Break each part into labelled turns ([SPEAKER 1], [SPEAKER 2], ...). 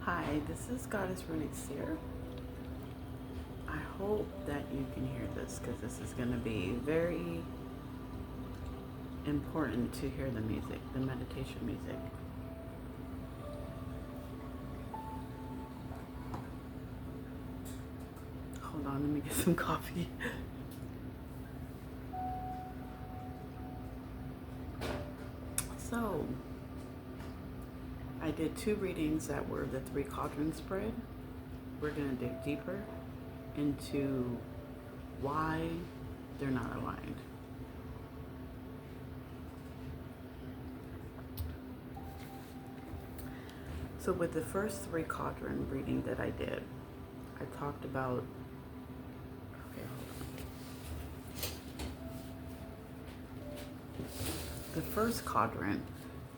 [SPEAKER 1] Hi, this is Goddess Runic Seer. I hope that you can hear this because this is going to be very important to hear the music, the meditation music. Hold on, let me get some coffee. So, I did 2 readings that were the 3 cauldron spread. We're going to dig deeper into why they're not aligned. So with the first 3 cauldron reading that I did, I talked about, okay, hold on. The first quadrant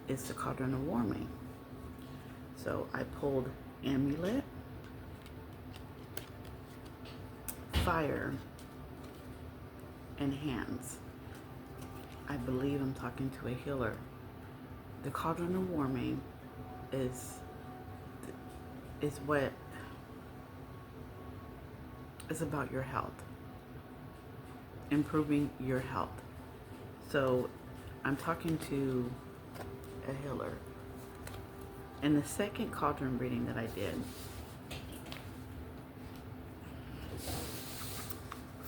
[SPEAKER 1] is the quadrant of warming. So I pulled amulet, fire, and hands. I believe I'm talking to a healer. The quadrant of warming is what is about your health, improving your health. So I'm talking to a healer. In the second cauldron reading that I did,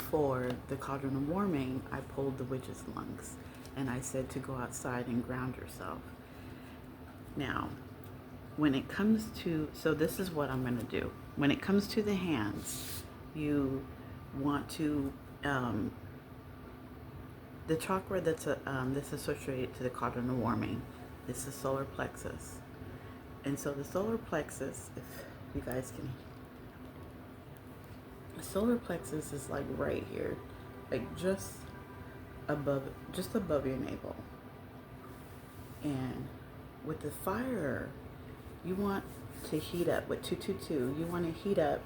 [SPEAKER 1] for the cauldron of warming, I pulled the witch's lungs and I said to go outside and ground yourself. Now, when it comes to, so this is what I'm going to do. When it comes to the hands, you want to, the chakra that's associated to the cauldron of warming is the solar plexus. And so the solar plexus, if you guys can, the solar plexus is like right here, like just above your navel. And with the fire, you want to heat up with 222. You want to heat up.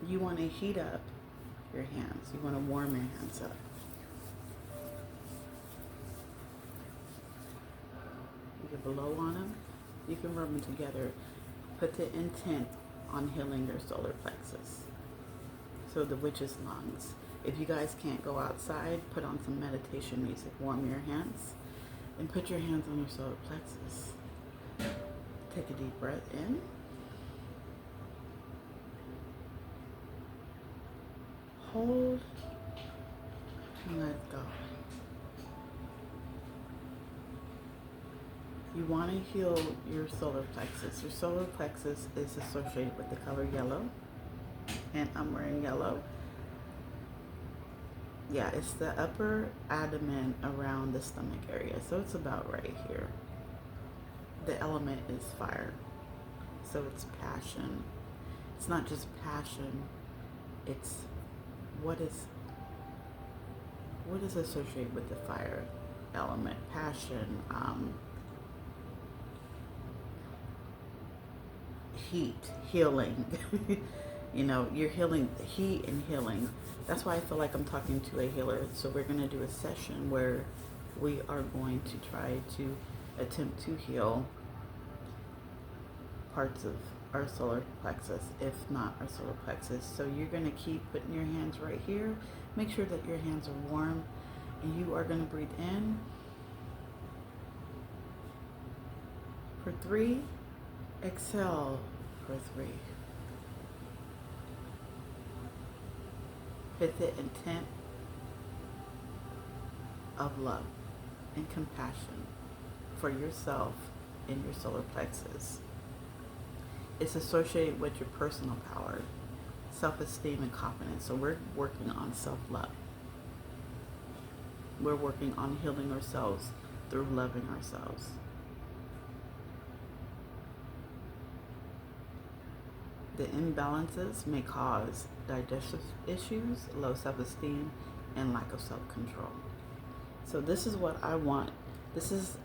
[SPEAKER 1] You want to heat up your hands. You want to warm your hands up. You can blow on them. You can rub them together. Put the intent on healing your solar plexus. So the witch's lungs. If you guys can't go outside, put on some meditation music. Warm your hands. And put your hands on your solar plexus. Take a deep breath in. Hold. And let go. You want to heal your solar plexus. Your solar plexus is associated with the color yellow. And I'm wearing yellow. Yeah, it's the upper abdomen around the stomach area. So it's about right here. The element is fire. So it's passion. It's not just passion. It's what is associated with the fire element. Passion, heat, healing. You know, you're healing, heat and healing. That's why I feel like I'm talking to a healer. So we're going to do a session where we are going to try to attempt to heal parts of our solar plexus, if not our solar plexus. So you're going to keep putting your hands right here. Make sure that your hands are warm. And you are going to breathe in for 3. Exhale for 3. With the intent of love and compassion for yourself and your solar plexus. It's associated with your personal power, self-esteem, and confidence. So we're working on self-love. We're working on healing ourselves through loving ourselves. The imbalances may cause digestive issues, low self-esteem, and lack of self-control. So this is what I want. This is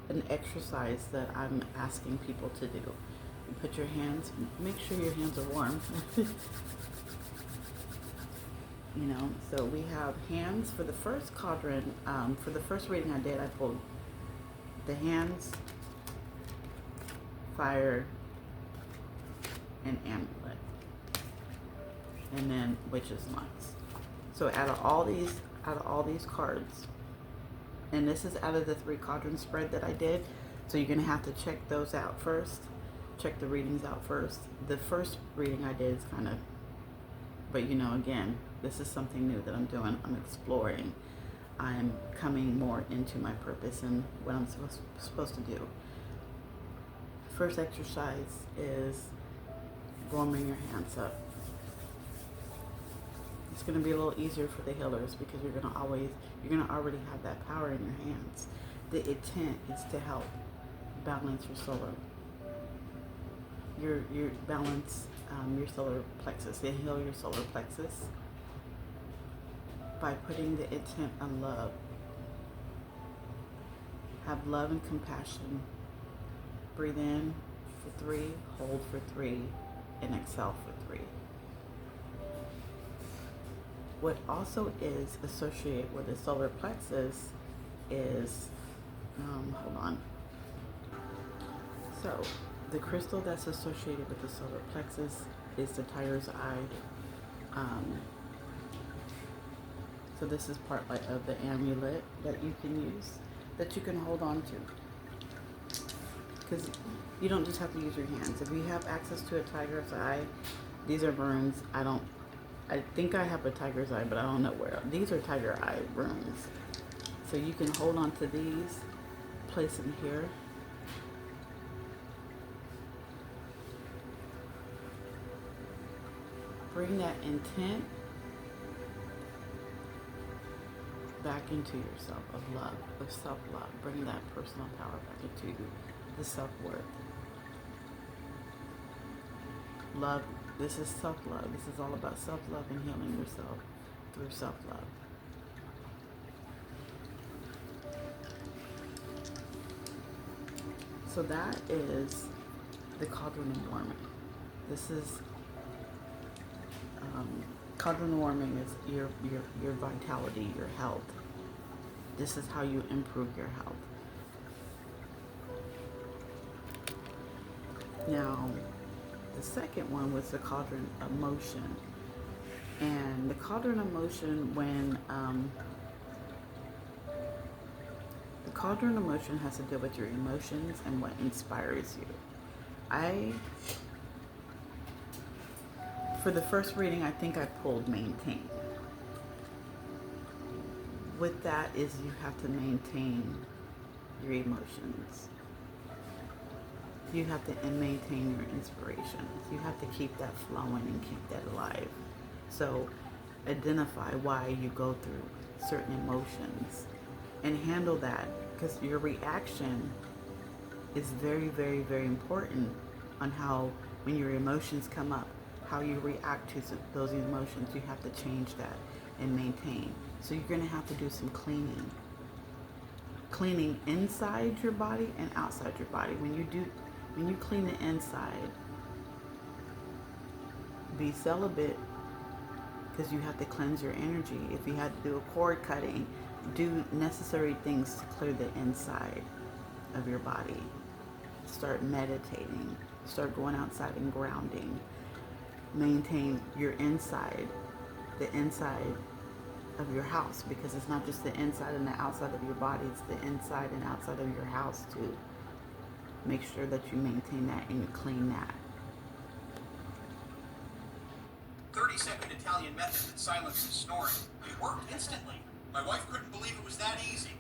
[SPEAKER 1] an exercise that I'm asking people to do. You put your hands, make sure your hands are warm. You know, so we have hands for the first quadrant. For the first reading I did, I pulled the hands, fire, and amulet, and then witch's lungs. So out of all these cards, and this is out of the 3 cauldron spread that I did, so you're gonna have to check those out first. Check the readings out first. The first reading I did is kind of, but you know, again, this is something new that I'm doing. I'm exploring. I'm coming more into my purpose and what I'm supposed to do. First exercise is warming your hands up. It's going to be a little easier for the healers because you're going to already have that power in your hands. The intent is to help balance your solar, your balance your solar plexus, and heal your solar plexus by putting the intent on love. Have love and compassion. Breathe in for 3, hold for 3, and exhale for 3. What also is associated with the solar plexus is, hold on. So, the crystal that's associated with the solar plexus is the tiger's eye. So this is part of the amulet that you can use, that you can hold on to. Because you don't just have to use your hands. If you have access to a tiger's eye, these are runes. I think I have a tiger's eye, but I don't know where. These are tiger eye runes. So you can hold on to these, place them here. Bring that intent back into yourself of love, of self-love. Bring that personal power back into the self-worth. Love, this is self-love. This is all about self-love and healing yourself through self-love. So that is the cauldron of warming. This is cauldron warming is your vitality, your health. This is how you improve your health. Now, the second one was the cauldron of motion. And the cauldron of motion, the cauldron of motion has to do with your emotions and what inspires you. For the first reading, I think I pulled maintain. With that is you have to maintain your emotions. You have to maintain your inspirations. You have to keep that flowing and keep that alive. So identify why you go through certain emotions and handle that, because your reaction is very, very, very important on how, when your emotions come up, how you react to those emotions. You have to change that and maintain. So you're going to have to do some cleaning. Cleaning inside your body and outside your body. When you clean the inside, be celibate, because you have to cleanse your energy. If you had to do a cord cutting, do necessary things to clear the inside of your body. Start meditating. Start going outside and grounding. Maintain your inside, the inside of your house, because it's not just the inside and the outside of your body, it's the inside and outside of your house too. Make sure that you maintain that and you clean that.
[SPEAKER 2] 30-second Italian method that silences snoring. It worked instantly. My wife couldn't believe it was that easy.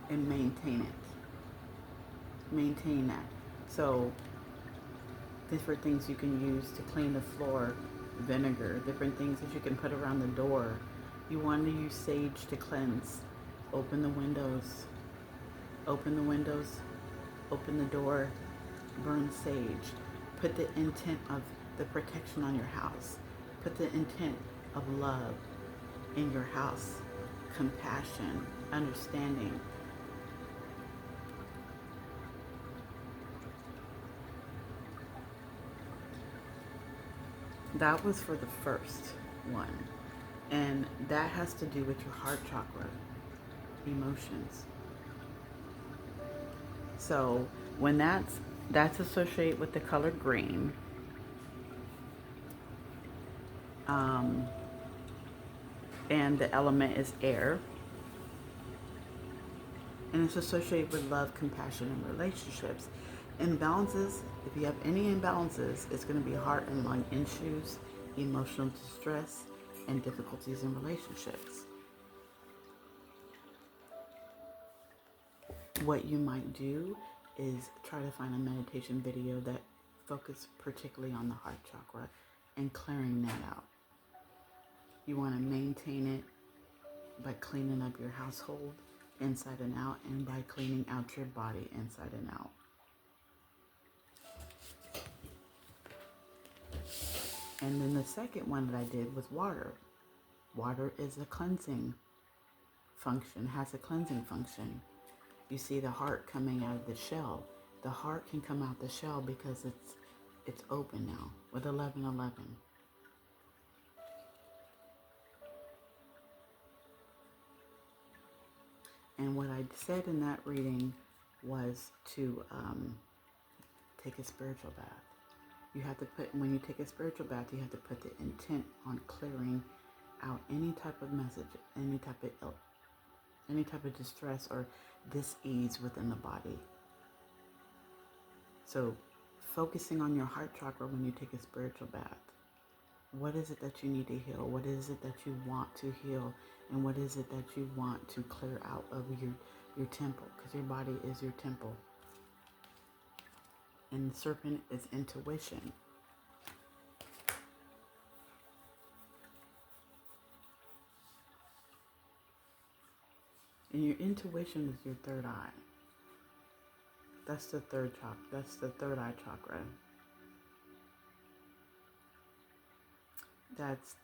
[SPEAKER 1] And maintain it. Maintain that. So different things you can use to clean the floor, vinegar, different things that you can put around the door. You want to use sage to cleanse. Open the windows. Open the windows. Open the door. Burn sage. Put the intent of the protection on your house. Put the intent of love in your house. Compassion, understanding. That was for the first one. And that has to do with your heart chakra, emotions. So When that's associated with the color green. Um, and the element is air. And it's associated with love, compassion, and relationships. Imbalances, if you have any imbalances, it's going to be heart and lung issues, emotional distress, and difficulties in relationships. What you might do is try to find a meditation video that focuses particularly on the heart chakra and clearing that out. You want to maintain it by cleaning up your household inside and out, and by cleaning out your body inside and out. And then the second one that I did was water. Water is a cleansing function, has a cleansing function. You see the heart coming out of the shell. The heart can come out the shell because it's open now with 1111. And what I said in that reading was to take a spiritual bath. You have to put, when you take a spiritual bath, you have to put the intent on clearing out any type of message, any type of distress or dis-ease within the body. So focusing on your heart chakra when you take a spiritual bath. What is it that you need to heal? What is it that you want to heal? And what is it that you want to clear out of your temple? Because your body is your temple. And the serpent is intuition. And your intuition is your third eye. That's the third chakra. That's the third eye chakra. That's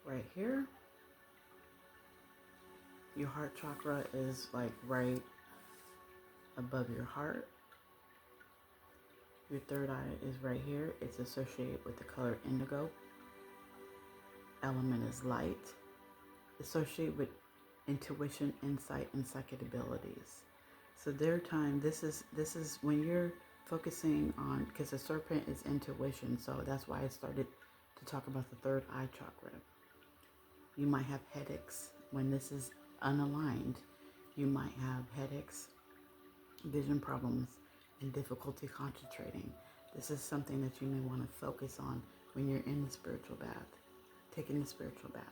[SPEAKER 1] right here. Your heart chakra is like right above your heart. Your third eye is right here. It's associated with the color indigo. Element is light. Associated with intuition, insight, and psychic abilities. So their time, this is when you're focusing on, because the serpent is intuition, so that's why I started to talk about the third eye chakra. You might have headaches when this is unaligned. You might have headaches, vision problems, and difficulty concentrating. This is something that you may want to focus on when you're in the spiritual bath, taking the spiritual bath.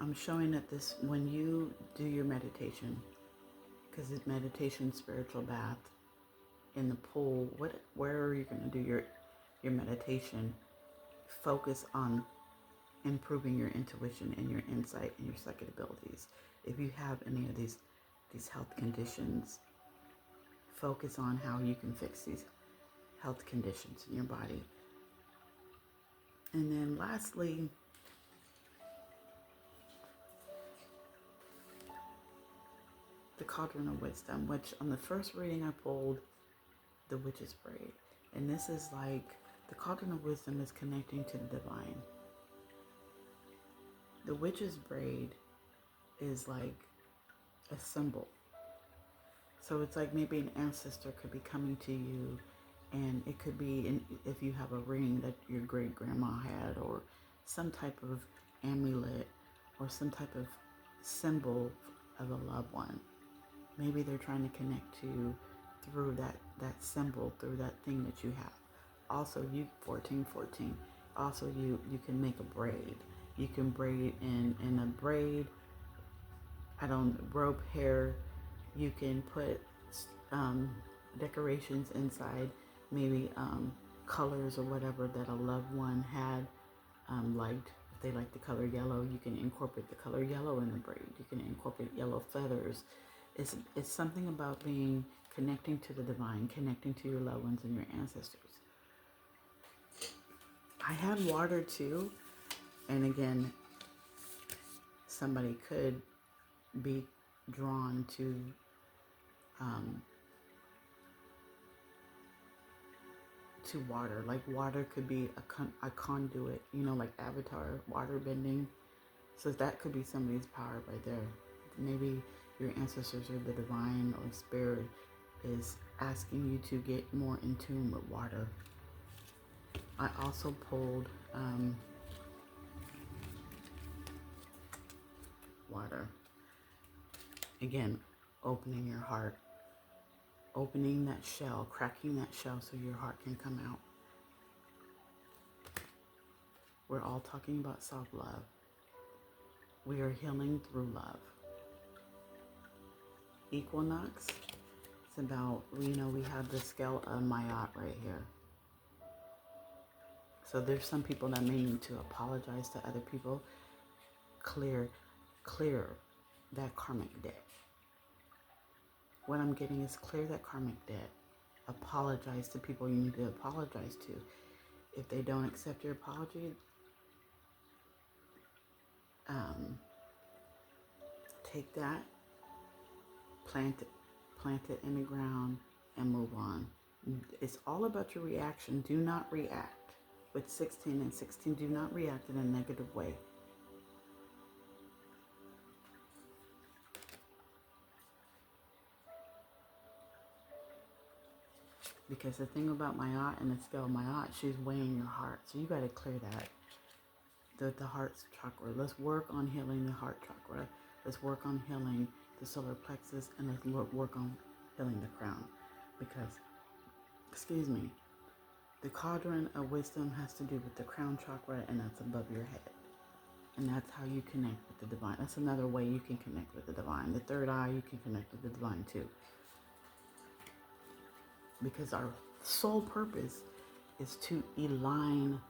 [SPEAKER 1] I'm showing that this, when you do your meditation, because it's meditation, spiritual bath, in the pool, wherever you're going to do your meditation, focus on improving your intuition and your insight and your psychic abilities. If you have any of these health conditions, focus on how you can fix these health conditions in your body. And then lastly, the cauldron of wisdom, which on the first reading I pulled the witch's braid. And this is like, the cauldron of wisdom is connecting to the divine. The witch's braid is like a symbol. So it's like maybe an ancestor could be coming to you, and it could be if you have a ring that your great grandma had, or some type of amulet, or some type of symbol of a loved one. Maybe they're trying to connect to you through that symbol, through that thing that you have. Also, you 1414. Also, you can make a braid. You can braid in a braid. Rope hair. You can put decorations inside, maybe colors or whatever that a loved one had liked. If they like the color yellow, you can incorporate the color yellow in the braid. You can incorporate yellow feathers. It's something about connecting to the divine, connecting to your loved ones and your ancestors. I had water too, and again, somebody could be drawn to water. Like water could be a conduit, like Avatar, water bending. So that could be somebody's power right there. Maybe your ancestors or the divine or spirit is asking you to get more in tune with water. I also pulled water. Again, opening your heart, opening that shell, cracking that shell so your heart can come out. We're all talking about self-love. We are healing through love. Equinox, it's about, we have the scale of Mayat right here. So there's some people that may need to apologize to other people, clear that karmic debt. What I'm getting is clear that karmic debt. Apologize to people you need to apologize to. If they don't accept your apology, take that, plant it in the ground, and move on. It's all about your reaction. Do not react. With 16 and 16, do not react in a negative way. Because the thing about Mayat and the scale of Mayat, she's weighing your heart. So you got to clear that. The heart chakra. Let's work on healing the heart chakra. Let's work on healing the solar plexus, and let's work on healing the crown. Because, the cauldron of wisdom has to do with the crown chakra, and that's above your head. And that's how you connect with the divine. That's another way you can connect with the divine. The third eye, you can connect with the divine too. Because our sole purpose is to align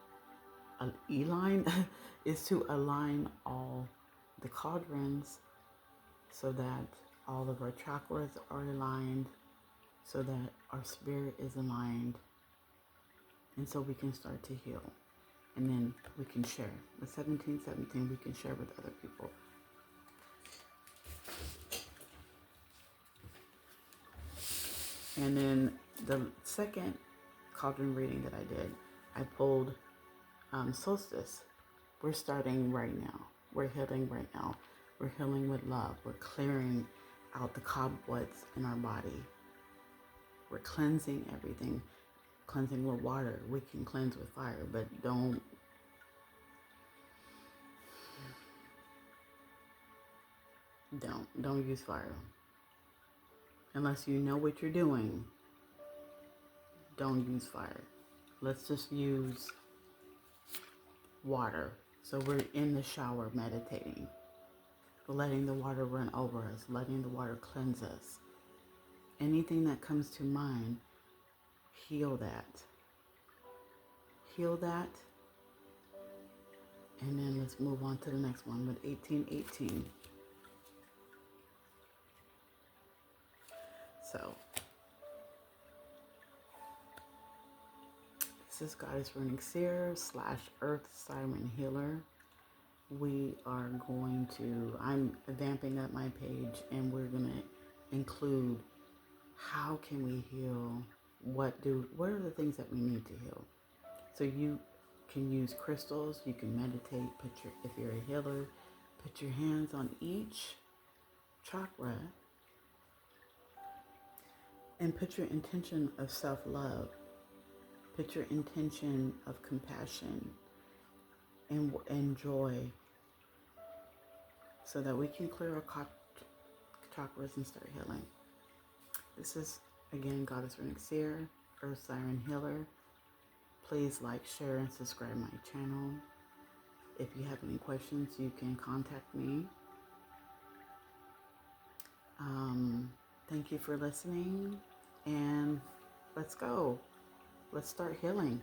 [SPEAKER 1] all the cauldrons so that all of our chakras are aligned, so that our spirit is aligned, and so we can start to heal. And then we can share. With 1717, we can share with other people. And then the second cauldron reading that I did, I pulled solstice. We're starting right now. We're healing right now. We're healing with love. We're clearing out the cobwebs in our body. We're cleansing everything. Cleansing with water. We can cleanse with fire, but don't use fire. Unless you know what you're doing, don't use fire. Let's just use water. So we're in the shower meditating, letting the water run over us, letting the water cleanse us. Anything that comes to mind, heal that. Heal that. And then let's move on to the next one with 1818. So, this is Goddess Running Seer / Earth Siren Healer. We are going to, I'm vamping up my page, and we're going to include how can we heal, what are the things that we need to heal. So you can use crystals, you can meditate, if you're a healer, put your hands on each chakra and put your intention of self-love, put your intention of compassion and joy, so that we can clear our chakras and start healing. This is, again, Goddess Running Seer, Earth Siren Healer. Please like, share, and subscribe my channel. If you have any questions, you can contact me. Thank you for listening, and let's go. Let's start healing.